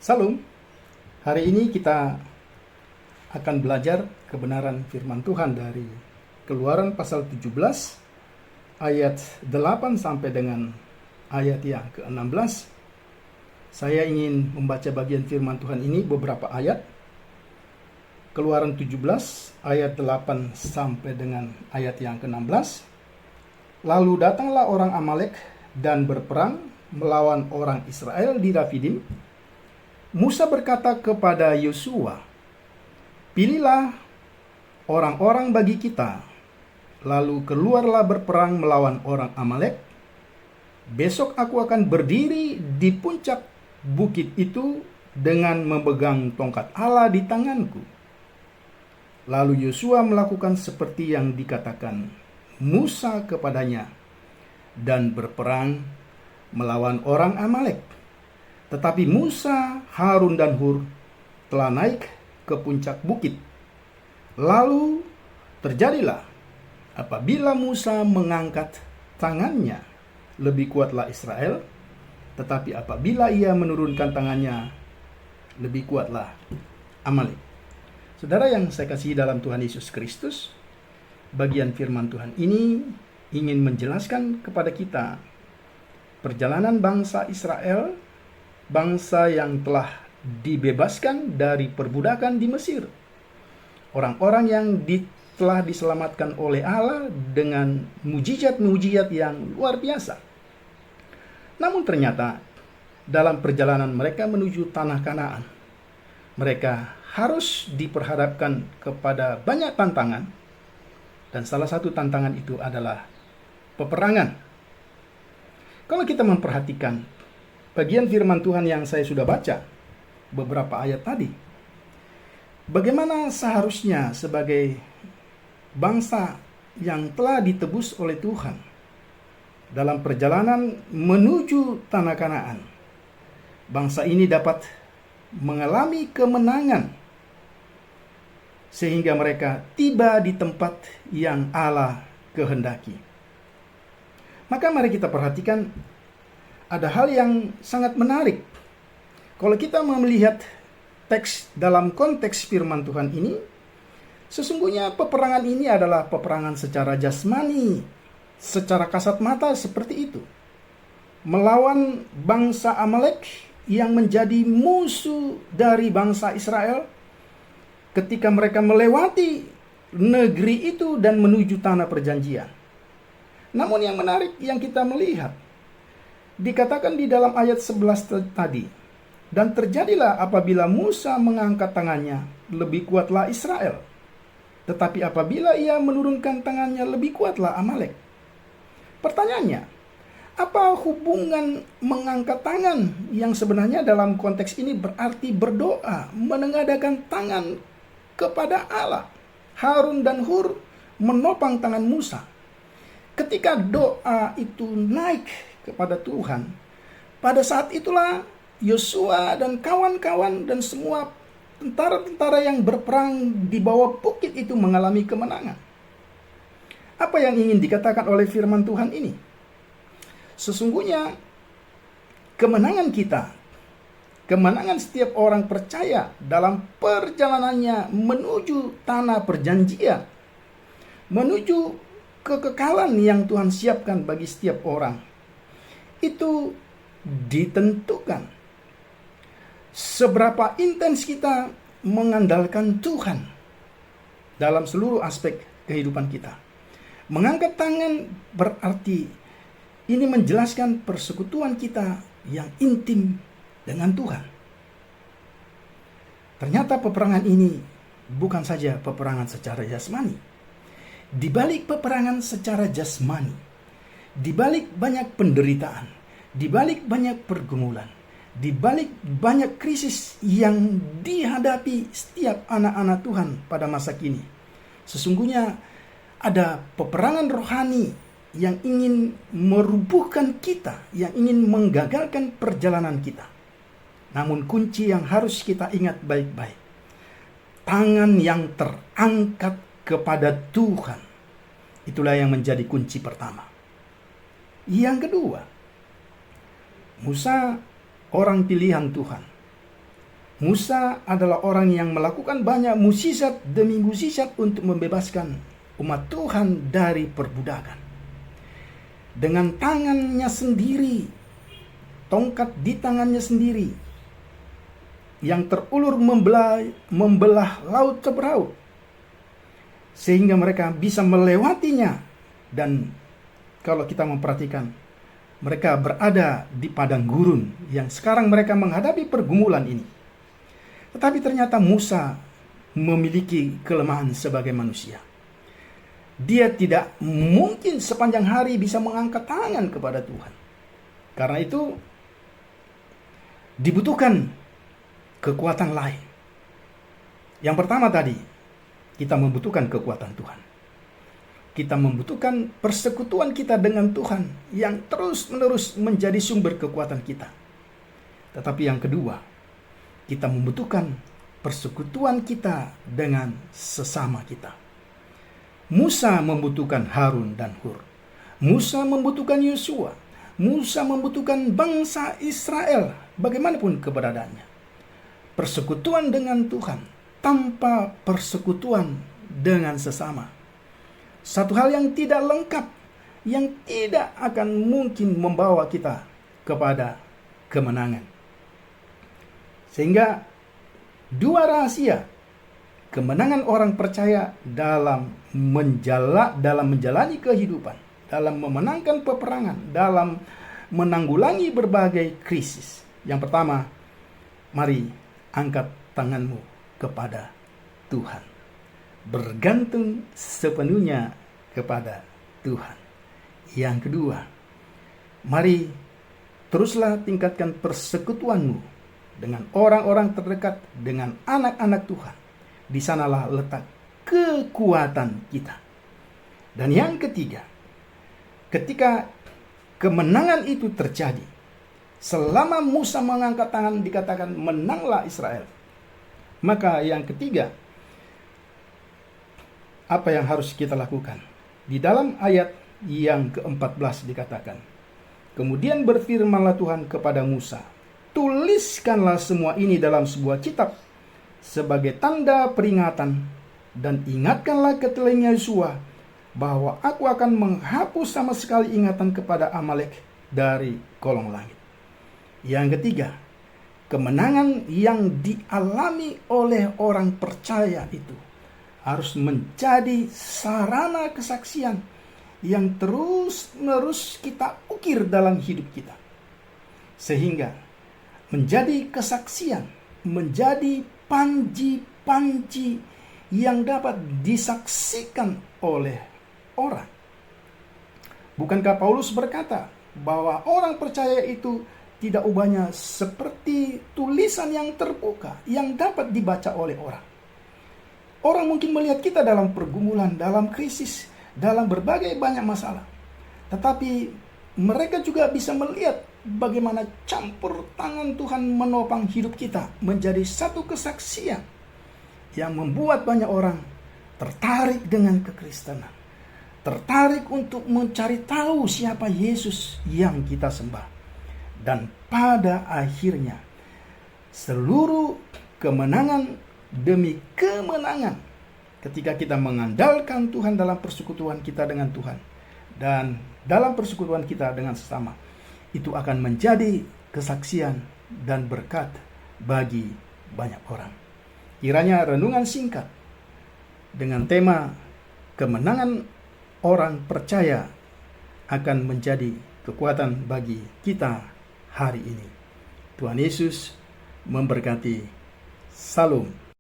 Salam, hari ini kita akan belajar kebenaran firman Tuhan dari Keluaran pasal 17 ayat 8 sampai dengan ayat yang ke-16. Saya ingin membaca bagian firman Tuhan ini beberapa ayat. Keluaran 17 ayat 8 sampai dengan ayat yang ke-16. Lalu datanglah orang Amalek dan berperang melawan orang Israel di Refidim. Musa berkata kepada Yosua, "Pilihlah orang-orang bagi kita, lalu keluarlah berperang melawan orang Amalek. Besok aku akan berdiri di puncak bukit itu dengan memegang tongkat Allah di tanganku." Lalu Yosua melakukan seperti yang dikatakan Musa kepadanya dan berperang melawan orang Amalek. Tetapi Musa, Harun, dan Hur telah naik ke puncak bukit. Lalu terjadilah apabila Musa mengangkat tangannya, lebih kuatlah Israel. Tetapi apabila ia menurunkan tangannya, lebih kuatlah Amalek. Saudara yang saya kasihi dalam Tuhan Yesus Kristus, bagian firman Tuhan ini ingin menjelaskan kepada kita perjalanan bangsa Israel, bangsa yang telah dibebaskan dari perbudakan di Mesir. Orang-orang yang telah diselamatkan oleh Allah dengan mujizat-mujizat yang luar biasa. Namun ternyata dalam perjalanan mereka menuju tanah Kanaan, mereka harus diperhadapkan kepada banyak tantangan. Dan salah satu tantangan itu adalah peperangan. Kalau kita memperhatikan bagian firman Tuhan yang saya sudah baca, beberapa ayat tadi, bagaimana seharusnya sebagai bangsa yang telah ditebus oleh Tuhan dalam perjalanan menuju tanah Kanaan, bangsa ini dapat mengalami kemenangan sehingga mereka tiba di tempat yang Allah kehendaki. Maka mari kita perhatikan ada hal yang sangat menarik. Kalau kita melihat teks dalam konteks firman Tuhan ini, sesungguhnya peperangan ini adalah peperangan secara jasmani, secara kasat mata seperti itu. Melawan bangsa Amalek yang menjadi musuh dari bangsa Israel ketika mereka melewati negeri itu dan menuju tanah perjanjian. Namun yang menarik yang kita melihat, dikatakan di dalam ayat 11 tadi, dan terjadilah apabila Musa mengangkat tangannya, lebih kuatlah Israel. Tetapi apabila ia menurunkan tangannya, lebih kuatlah Amalek. Pertanyaannya, apa hubungan mengangkat tangan yang sebenarnya dalam konteks ini berarti berdoa, menengadahkan tangan kepada Allah? Harun dan Hur menopang tangan Musa. Ketika doa itu naik kepada Tuhan, pada saat itulah Yosua dan kawan-kawan dan semua tentara-tentara yang berperang di bawah bukit itu mengalami kemenangan. Apa yang ingin dikatakan oleh firman Tuhan ini? Sesungguhnya kemenangan kita, kemenangan setiap orang percaya dalam perjalanannya menuju tanah perjanjian, menuju kekekalan yang Tuhan siapkan bagi setiap orang, itu ditentukan seberapa intens kita mengandalkan Tuhan dalam seluruh aspek kehidupan kita. Mengangkat tangan berarti ini menjelaskan persekutuan kita yang intim dengan Tuhan. Ternyata peperangan ini bukan saja peperangan secara jasmani. Di balik peperangan secara jasmani, di balik banyak penderitaan, di balik banyak pergumulan, di balik banyak krisis yang dihadapi setiap anak-anak Tuhan pada masa kini, sesungguhnya ada peperangan rohani yang ingin merubuhkan kita, yang ingin menggagalkan perjalanan kita. Namun kunci yang harus kita ingat baik-baik, tangan yang terangkat kepada Tuhan, itulah yang menjadi kunci pertama. Yang kedua, Musa orang pilihan Tuhan. Musa adalah orang yang melakukan banyak mukjizat demi mukjizat untuk membebaskan umat Tuhan dari perbudakan. Dengan tangannya sendiri, tongkat di tangannya sendiri, yang terulur membelah laut Tebraut, sehingga mereka bisa melewatinya. Dan kalau kita memperhatikan, mereka berada di padang gurun yang sekarang mereka menghadapi pergumulan ini. Tetapi ternyata Musa memiliki kelemahan sebagai manusia. Dia tidak mungkin sepanjang hari bisa mengangkat tangan kepada Tuhan. Karena itu dibutuhkan kekuatan lain. Yang pertama tadi, kita membutuhkan kekuatan Tuhan. Kita membutuhkan persekutuan kita dengan Tuhan yang terus-menerus menjadi sumber kekuatan kita. Tetapi yang kedua, kita membutuhkan persekutuan kita dengan sesama kita. Musa membutuhkan Harun dan Hur. Musa membutuhkan Yosua. Musa membutuhkan bangsa Israel bagaimanapun keberadaannya. Persekutuan dengan Tuhan tanpa persekutuan dengan sesama, satu hal yang tidak lengkap, yang tidak akan mungkin membawa kita kepada kemenangan. Sehingga dua rahasia kemenangan orang percaya dalam menjalani kehidupan, dalam memenangkan peperangan, dalam menanggulangi berbagai krisis. Yang pertama, mari angkat tanganmu kepada Tuhan. Bergantung sepenuhnya kepada Tuhan. Yang kedua, mari teruslah tingkatkan persekutuanmu dengan orang-orang terdekat, dengan anak-anak Tuhan. Di sanalah letak kekuatan kita. Dan yang ketiga, ketika kemenangan itu terjadi, selama Musa mengangkat tangan dikatakan menanglah Israel. Maka yang ketiga, apa yang harus kita lakukan? Di dalam ayat yang ke-14 dikatakan, kemudian berfirmanlah Tuhan kepada Musa, tuliskanlah semua ini dalam sebuah kitab sebagai tanda peringatan, dan ingatkanlah ke telinga Yosua bahwa aku akan menghapus sama sekali ingatan kepada Amalek dari kolong langit. Yang ketiga, kemenangan yang dialami oleh orang percaya itu harus menjadi sarana kesaksian yang terus-menerus kita ukir dalam hidup kita. Sehingga menjadi kesaksian, menjadi panji-panji yang dapat disaksikan oleh orang. Bukankah Paulus berkata bahwa orang percaya itu tidak ubahnya seperti tulisan yang terbuka yang dapat dibaca oleh orang. Orang mungkin melihat kita dalam pergumulan, dalam krisis, dalam berbagai banyak masalah. Tetapi mereka juga bisa melihat bagaimana campur tangan Tuhan menopang hidup kita menjadi satu kesaksian yang membuat banyak orang tertarik dengan kekristenan, tertarik untuk mencari tahu siapa Yesus yang kita sembah. Dan pada akhirnya seluruh kemenangan demi kemenangan ketika kita mengandalkan Tuhan dalam persekutuan kita dengan Tuhan dan dalam persekutuan kita dengan sesama, itu akan menjadi kesaksian dan berkat bagi banyak orang. Kiranya renungan singkat dengan tema kemenangan orang percaya akan menjadi kekuatan bagi kita hari ini. Tuhan Yesus memberkati. Salam.